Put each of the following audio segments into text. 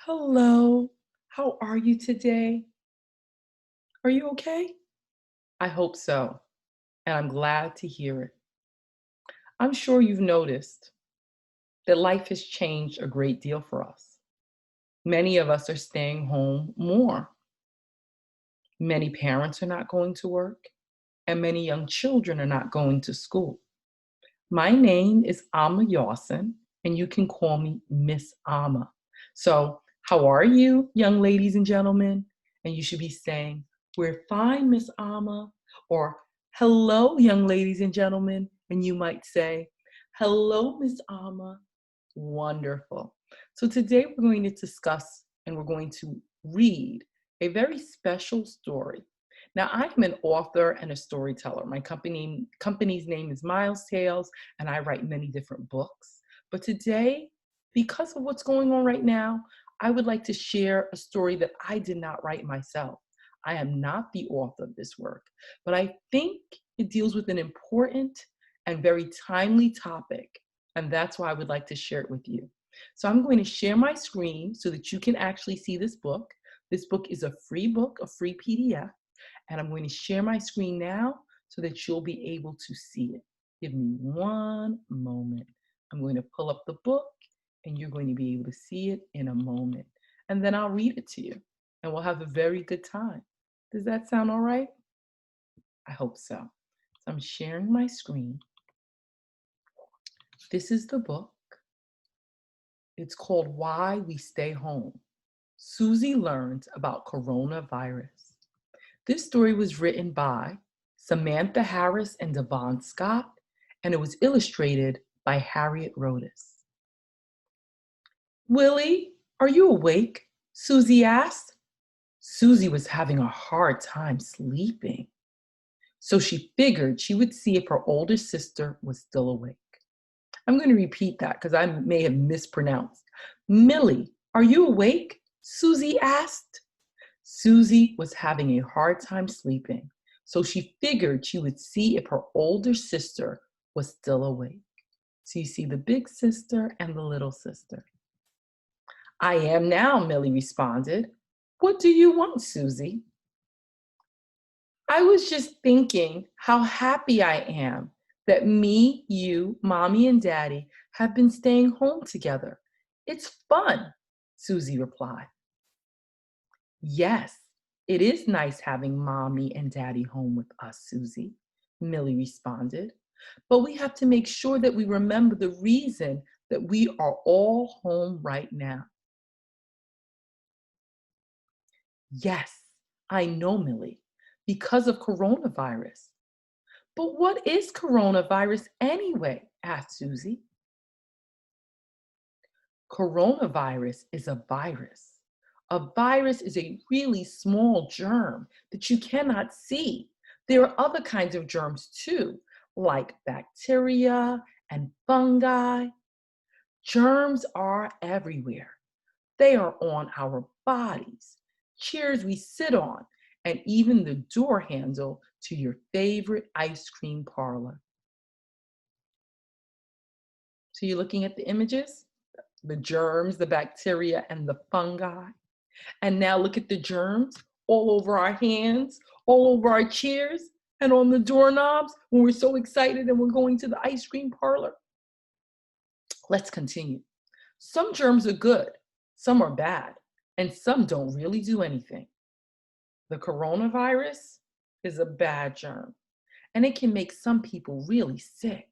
Hello, how are you today? Are you okay? I hope so, and I'm glad to hear it. I'm sure you've noticed that life has changed a great deal for us. Many of us are staying home more. Many parents are not going to work, and many young children are not going to school. My name is Amma Yawson, and you can call me Miss Amma. So, how are you, young ladies and gentlemen? And you should be saying, "We're fine, Miss Amma," or "Hello, young ladies and gentlemen." And you might say, "Hello, Miss Amma." Wonderful. So, today we're going to discuss and we're going to read a very special story. Now, I'm an author and a storyteller. My company's name is Miles Tales, and I write many different books. But today, because of what's going on right now, I would like to share a story that I did not write myself. I am not the author of this work, but I think it deals with an important and very timely topic, and that's why I would like to share it with you. So I'm going to share my screen so that you can actually see this book. This book is a free book, a free PDF, and I'm going to share my screen now so that you'll be able to see it. Give me one moment. I'm going to pull up the book and you're going to be able to see it in a moment. And then I'll read it to you and we'll have a very good time. Does that sound all right? I hope so. So I'm sharing my screen. This is the book. It's called Why We Stay Home. Suzie learns about coronavirus. This story was written by Samantha Harris and Devon Scott, and it was illustrated by Harriet Rodis. "Willie, are you awake?" Suzie asked. Suzie was having a hard time sleeping, so she figured she would see if her older sister was still awake. I'm going to repeat that because I may have mispronounced. "Millie, are you awake?" Suzie asked. Suzie was having a hard time sleeping, so she figured she would see if her older sister was still awake. So you see the big sister and the little sister. "I am now," Millie responded. "What do you want, Suzie?" "I was just thinking how happy I am that me, you, mommy, and daddy have been staying home together. It's fun," Suzie replied. "Yes, it is nice having mommy and daddy home with us, Suzie," Millie responded. "But we have to make sure that we remember the reason that we are all home right now." "Yes, I know, Millie, because of coronavirus." "But what is coronavirus anyway?" asked Suzie. Coronavirus is a virus. A virus is a really small germ that you cannot see. There are other kinds of germs too, like bacteria and fungi. Germs are everywhere. They are on our bodies, chairs we sit on, and even the door handle to your favorite ice cream parlor. So you're looking at the images, the germs, the bacteria, and the fungi. And now look at the germs all over our hands, all over our chairs, and on the doorknobs when we're so excited and we're going to the ice cream parlor. Let's continue. Some germs are good, some are bad, and some don't really do anything. The coronavirus is a bad germ, and it can make some people really sick.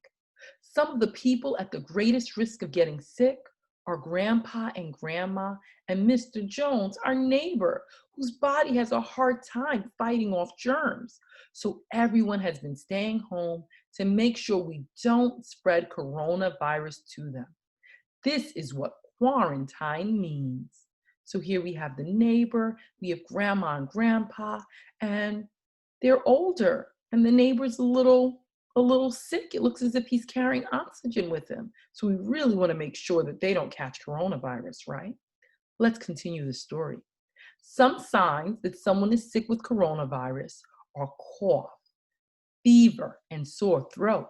Some of the people at the greatest risk of getting sick are Grandpa and Grandma and Mr. Jones, our neighbor, whose body has a hard time fighting off germs. So everyone has been staying home to make sure we don't spread coronavirus to them. This is what quarantine means. So here we have the neighbor, we have Grandma and Grandpa, and they're older, and the neighbor's a little sick. It looks as if he's carrying oxygen with him. So we really want to make sure that they don't catch coronavirus, right? Let's continue the story. Some signs that someone is sick with coronavirus are cough, fever, and sore throat.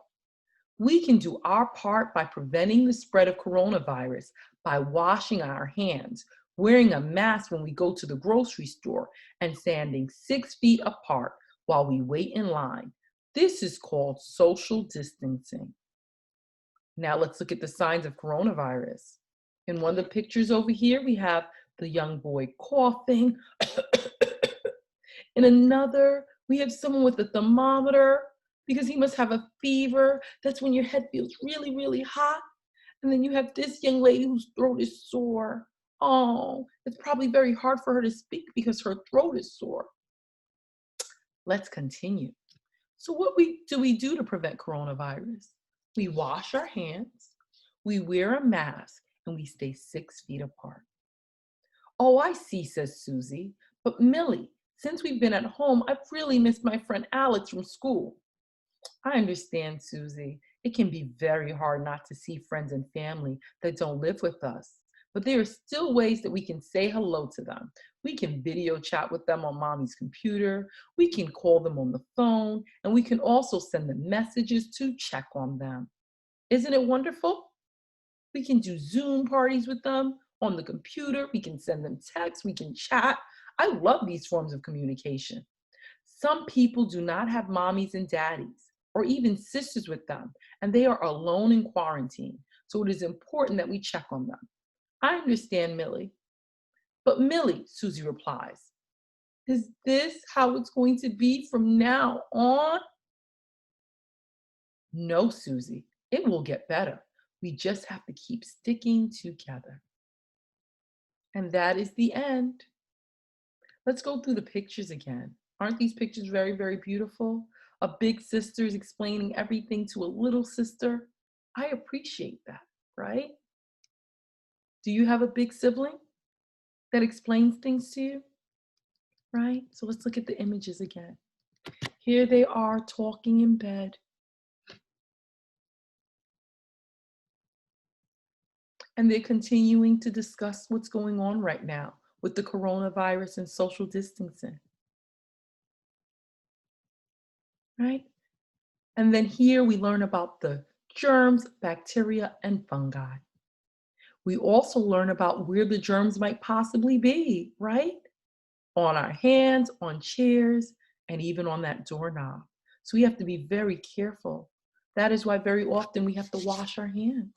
We can do our part by preventing the spread of coronavirus by washing our hands wearing a mask when we go to the grocery store, and standing 6 feet apart while we wait in line. This is called social distancing. Now let's look at the signs of coronavirus. In one of the pictures over here, we have the young boy coughing. In another, we have someone with a thermometer because he must have a fever. That's when your head feels really, really hot. And then you have this young lady whose throat is sore. Oh, it's probably very hard for her to speak because her throat is sore. Let's continue. So what do we do to prevent coronavirus? We wash our hands, we wear a mask, and we stay 6 feet apart. Oh, I see, says Suzie. But Millie, since we've been at home, I've really missed my friend Alex from school. I understand, Suzie. It can be very hard not to see friends and family that don't live with us. But there are still ways that we can say hello to them. We can video chat with them on mommy's computer. We can call them on the phone. And we can also send them messages to check on them. Isn't it wonderful? We can do Zoom parties with them on the computer. We can send them texts. We can chat. I love these forms of communication. Some people do not have mommies and daddies or even sisters with them, and they are alone in quarantine. So it is important that we check on them. I understand, Millie. But Millie, Suzie replies, is this how it's going to be from now on? No, Suzie, it will get better. We just have to keep sticking together. And that is the end. Let's go through the pictures again. Aren't these pictures very, very beautiful? A big sister is explaining everything to a little sister. I appreciate that, right? Do you have a big sibling that explains things to you? Right? So let's look at the images again. Here they are talking in bed. And they're continuing to discuss what's going on right now with the coronavirus and social distancing. Right? And then here we learn about the germs, bacteria, and fungi. We also learn about where the germs might possibly be, right? On our hands, on chairs, and even on that doorknob. So we have to be very careful. That is why very often we have to wash our hands.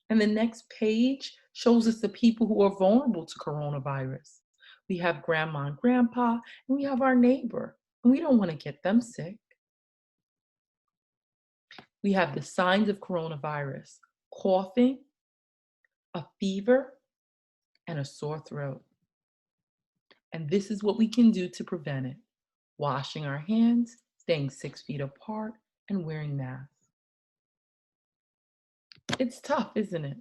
And the next page shows us the people who are vulnerable to coronavirus. We have grandma and grandpa, and we have our neighbor, and we don't want to get them sick. We have the signs of coronavirus: coughing, a fever, and a sore throat. And this is what we can do to prevent it: washing our hands, staying 6 feet apart, and wearing masks. It's tough, isn't it?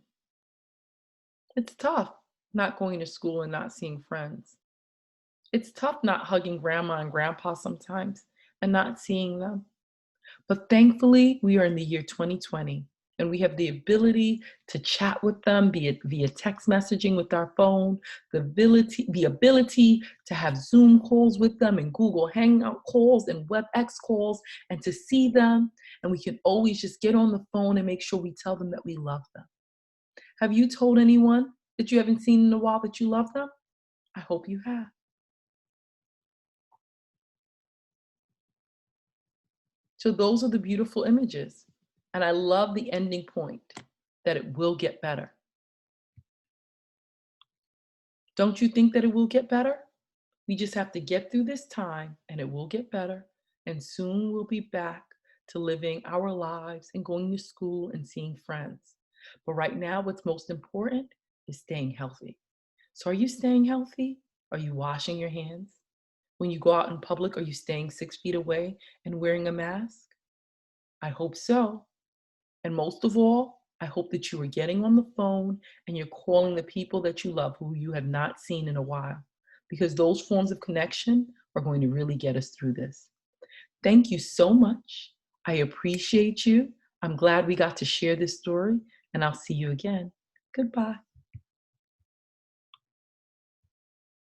It's tough not going to school and not seeing friends. It's tough not hugging grandma and grandpa sometimes and not seeing them. But thankfully, we are in the year 2020, and we have the ability to chat with them, be it via text messaging with our phone, the ability to have Zoom calls with them and Google Hangout calls and WebEx calls and to see them. And we can always just get on the phone and make sure we tell them that we love them. Have you told anyone that you haven't seen in a while that you love them? I hope you have. So those are the beautiful images. And I love the ending point, that it will get better. Don't you think that it will get better? We just have to get through this time and it will get better. And soon we'll be back to living our lives and going to school and seeing friends. But right now, what's most important is staying healthy. So are you staying healthy? Are you washing your hands? When you go out in public, are you staying 6 feet away and wearing a mask? I hope so. And most of all, I hope that you are getting on the phone and you're calling the people that you love who you have not seen in a while, because those forms of connection are going to really get us through this. Thank you so much. I appreciate you. I'm glad we got to share this story, and I'll see you again. Goodbye.